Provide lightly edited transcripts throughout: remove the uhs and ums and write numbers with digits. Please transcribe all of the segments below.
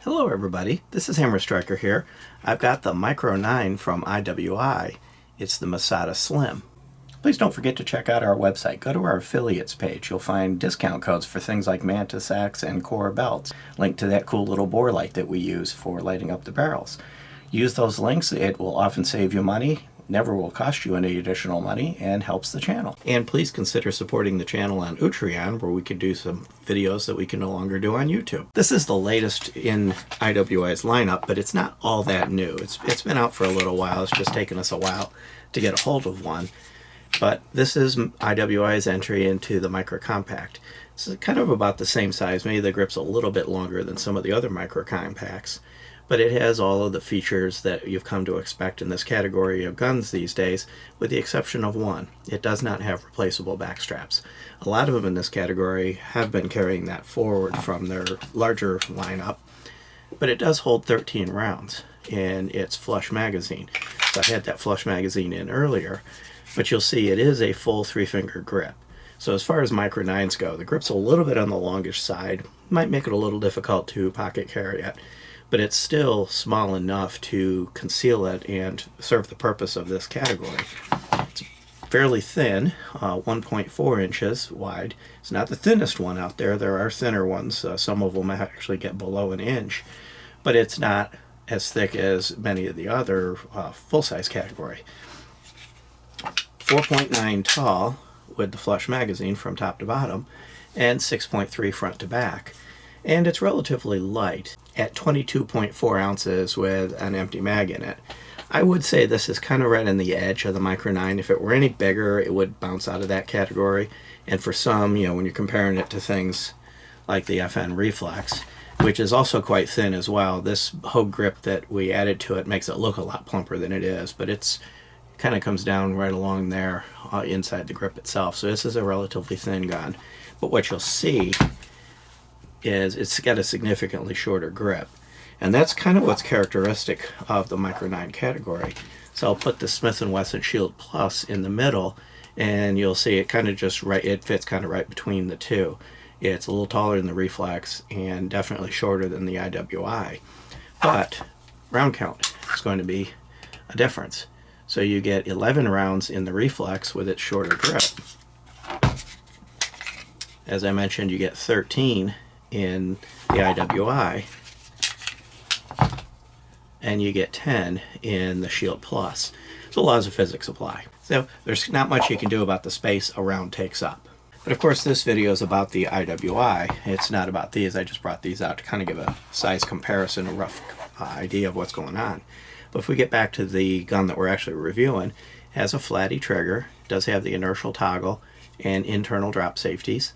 Hello everybody, this is Hammer Striker here. I've got the Micro 9 from IWI. It's the Masada Slim. Please don't forget to check out our website. Go to our affiliates page. You'll find discount codes for things like Mantis Axe and Core belts. Link to that cool little bore light that we use for lighting up the barrels. Use those links. It will often save you money, never will cost you any additional money, and helps the channel. And please consider supporting the channel on Utreon, where we could do some videos that we can no longer do on YouTube. This is the latest in IWI's lineup, but it's not all that new. It's been out for a little while. It's just taken us a while to get a hold of one. But this is IWI's entry into the Micro Compact. It's kind of about the same size. Maybe the grip's a little bit longer than some of the other Micro Compacts, but it has all of the features that you've come to expect in this category of guns these days, with the exception of one. It does not have replaceable back straps. A lot of them in this category have been carrying that forward from their larger lineup, but it does hold 13 rounds in its flush magazine. So I had that flush magazine in earlier, but you'll see it is a full 3-finger grip. So as far as Micro 9s go, the grip's a little bit on the longish side. Might make it a little difficult to pocket carry it, but it's still small enough to conceal it and serve the purpose of this category. It's fairly thin, 1.4 inches wide. It's not the thinnest one out there. There are thinner ones. Some of them actually get below an inch, but it's not as thick as many of the other full-size category. 4.9 tall with the flush magazine from top to bottom, and 6.3 front to back. And it's relatively light at 22.4 ounces with an empty mag in it. I would say this is kind of right on the edge of the Micro 9. If it were any bigger, it would bounce out of that category. And for some, you know, when you're comparing it to things like the FN Reflex, which is also quite thin as well, this Hogue grip that we added to it makes it look a lot plumper than it is, but it's kind of comes down right along there inside the grip itself. So this is a relatively thin gun. But what you'll see is it's got a significantly shorter grip. And that's kind of what's characteristic of the Micro 9 category. So I'll put the Smith & Wesson Shield Plus in the middle, and you'll see it kind of just right, it fits kind of right between the two. It's a little taller than the Reflex and definitely shorter than the IWI. But round count is going to be a difference. So you get 11 rounds in the Reflex with its shorter grip. As I mentioned, you get 13 in the IWI, and you get 10 in the Shield Plus. So laws of physics apply. So there's not much you can do about the space a round takes up. But of course this video is about the IWI. It's not about these. I just brought these out to kind of give a size comparison, a rough idea of what's going on. But if we get back to the gun that we're actually reviewing, it has a flatty trigger, it does have the inertial toggle and internal drop safeties.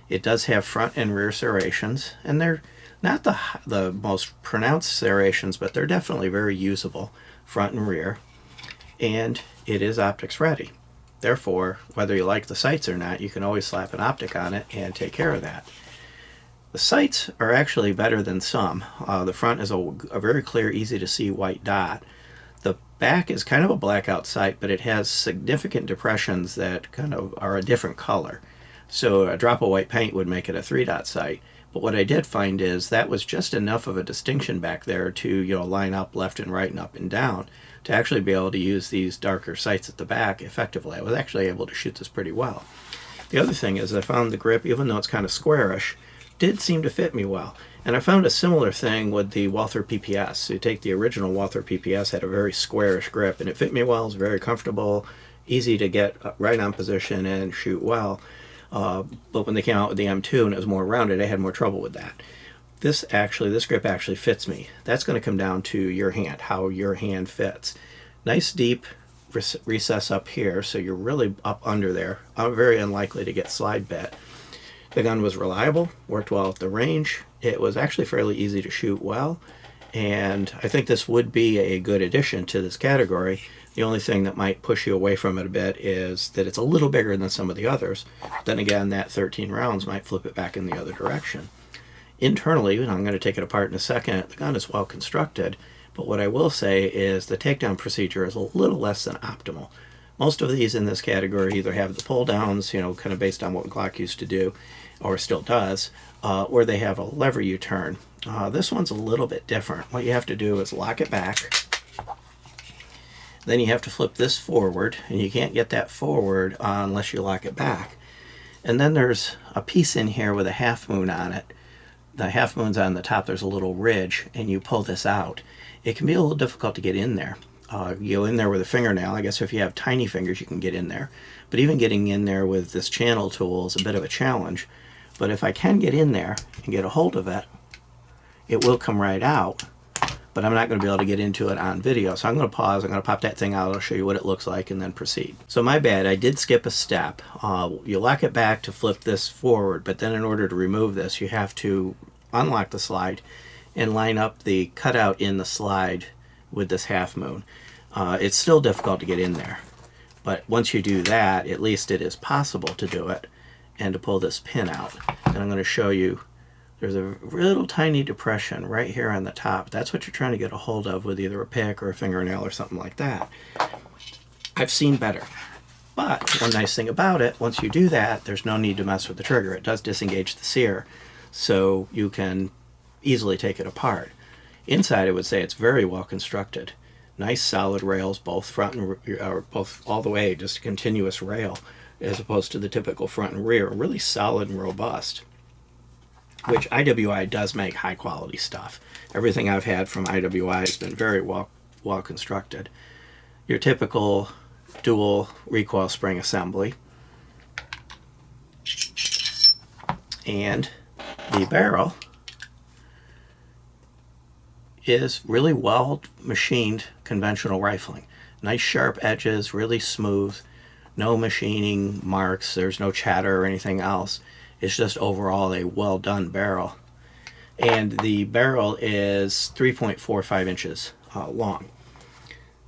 It does have front and rear serrations, and they're not the most pronounced serrations, but they're definitely very usable, front and rear. And it is optics ready. Therefore, whether you like the sights or not, you can always slap an optic on it and take care of that. The sights are actually better than some. The front is a very clear, easy to see white dot. The back is kind of a blackout sight, but it has significant depressions that kind of are a different color. So a drop of white paint would make it a 3-dot sight. But what I did find is that was just enough of a distinction back there to, you know, line up left and right and up and down to actually be able to use these darker sights at the back effectively. I was actually able to shoot this pretty well. The other thing is I found the grip, even though it's kind of squarish, did seem to fit me well. And I found a similar thing with the Walther PPS. So you take the original Walther PPS, had a very squarish grip, and it fit me well. It was very comfortable, easy to get right on position and shoot well. But when they came out with the M2 and it was more rounded, I had more trouble with that. This grip actually fits me. That's going to come down to your hand, how your hand fits. Nice deep recess up here, so you're really up under there. I'm very unlikely to get slide bit. The gun was reliable, worked well at the range. It was actually fairly easy to shoot well, and I think this would be a good addition to this category. The only thing that might push you away from it a bit is that it's a little bigger than some of the others. Then again, that 13 rounds might flip it back in the other direction. Internally, and I'm going to take it apart in a second, the gun is well constructed, but what I will say is the takedown procedure is a little less than optimal. Most of these in this category either have the pull downs, you know, kind of based on what Glock used to do, or still does, or they have a lever you turn. This one's a little bit different. What you have to do is lock it back. Then you have to flip this forward, and you can't get that forward unless you lock it back. And then there's a piece in here with a half moon on it. The half moon's on the top, there's a little ridge, and you pull this out. It can be a little difficult to get in there. You go in there with a fingernail. I guess if you have tiny fingers, you can get in there. But even getting in there with this channel tool is a bit of a challenge. But if I can get in there and get a hold of it, it will come right out. But I'm not going to be able to get into it on video. So I'm going to pause. I'm going to pop that thing out. I'll show you what it looks like and then proceed. So my bad, I did skip a step. You lock it back to flip this forward, but then in order to remove this, you have to unlock the slide and line up the cutout in the slide with this half moon. It's still difficult to get in there. But once you do that, at least it is possible to do it and to pull this pin out. And I'm going to show you. There's a little tiny depression right here on the top. That's what you're trying to get a hold of with either a pick or a fingernail or something like that. I've seen better. But one nice thing about it, once you do that, there's no need to mess with the trigger. It does disengage the sear, so you can easily take it apart. Inside, I would say it's very well constructed. Nice solid rails, both front and both all the way, just a continuous rail, as opposed to the typical front and rear. Really solid and robust. Which IWI does make high quality stuff. Everything I've had from IWI has been very well constructed. Your typical dual recoil spring assembly. And the barrel is really well machined conventional rifling. Nice sharp edges, really smooth, no machining marks, there's no chatter or anything else. It's just overall a well done barrel. And the barrel is 3.45 inches long.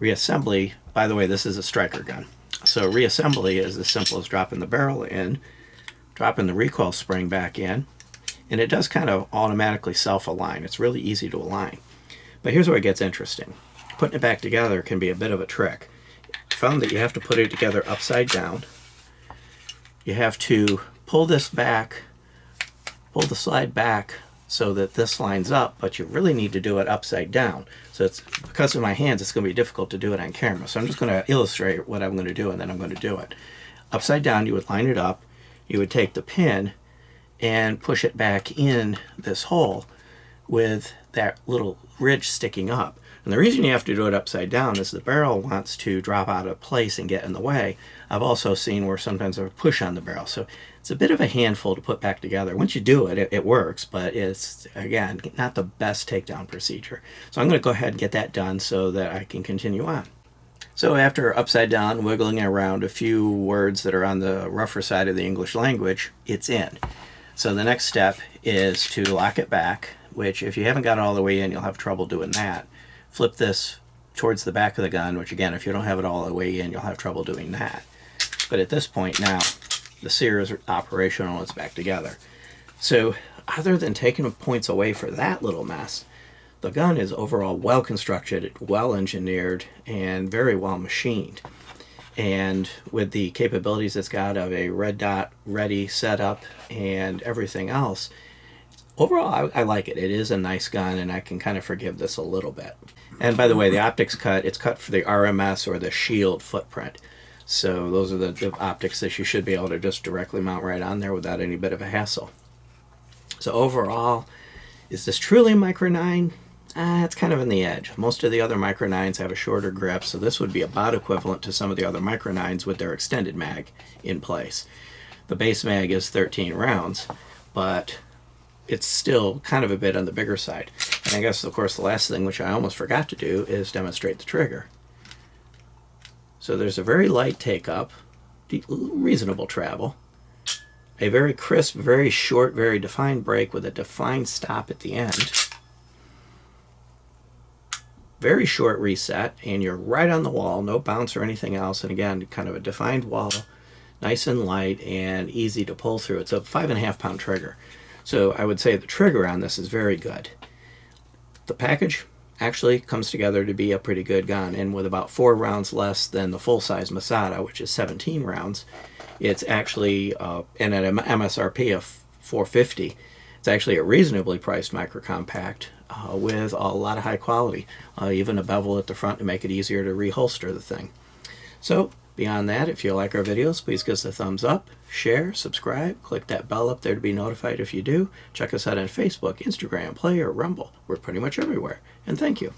Reassembly, by the way, this is a striker gun. So reassembly is as simple as dropping the barrel in, dropping the recoil spring back in, and it does kind of automatically self-align. It's really easy to align. But here's where it gets interesting. Putting it back together can be a bit of a trick. I found that you have to put it together upside down. You have to pull this back, pull the slide back so that this lines up, but you really need to do it upside down. So it's because of my hands, it's going to be difficult to do it on camera. So I'm just going to illustrate what I'm going to do, and then I'm going to do it. Upside down, you would line it up. You would take the pin and push it back in this hole with that little ridge sticking up. And the reason you have to do it upside down is the barrel wants to drop out of place and get in the way. I've also seen where sometimes there's a push on the barrel. So it's a bit of a handful to put back together. Once you do it, it works, but it's, again, not the best takedown procedure. So I'm going to go ahead and get that done so that I can continue on. So after upside down, wiggling around a few words that are on the rougher side of the English language, it's in. So the next step is to lock it back, which if you haven't got it all the way in, you'll have trouble doing that. Flip this towards the back of the gun, which again, if you don't have it all the way in, you'll have trouble doing that. But at this point now, the sear is operational, it's back together. So other than taking points away for that little mess, the gun is overall well constructed, well engineered, and very well machined. And with the capabilities it's got of a red dot ready setup and everything else, overall I like it. It is a nice gun, and I can kind of forgive this a little bit. And by the way, the optics it's cut for the RMS or the shield footprint. So those are the optics that you should be able to just directly mount right on there without any bit of a hassle. So overall, is this truly a Micro 9? It's kind of in the edge. Most of the other Micro 9s have a shorter grip, so this would be about equivalent to some of the other Micro 9s with their extended mag in place. The base mag is 13 rounds, but it's still kind of a bit on the bigger side. And I guess, of course, the last thing, which I almost forgot to do, is demonstrate the trigger. So there's a very light take-up, reasonable travel, a very crisp, very short, very defined break with a defined stop at the end, very short reset, and you're right on the wall, no bounce or anything else, and again, kind of a defined wall, nice and light and easy to pull through. It's a 5.5 pound trigger. So I would say the trigger on this is very good. The package actually comes together to be a pretty good gun, and with about 4 rounds less than the full-size Masada, which is 17 rounds, it's actually, and at an MSRP of $450, It's actually a reasonably priced micro compact with a lot of high quality, even a bevel at the front to make it easier to reholster the thing. So beyond that, if you like our videos, please give us a thumbs up, share, subscribe, click that bell up there to be notified if you do. Check us out on Facebook, Instagram, Player, Rumble. We're pretty much everywhere. And thank you.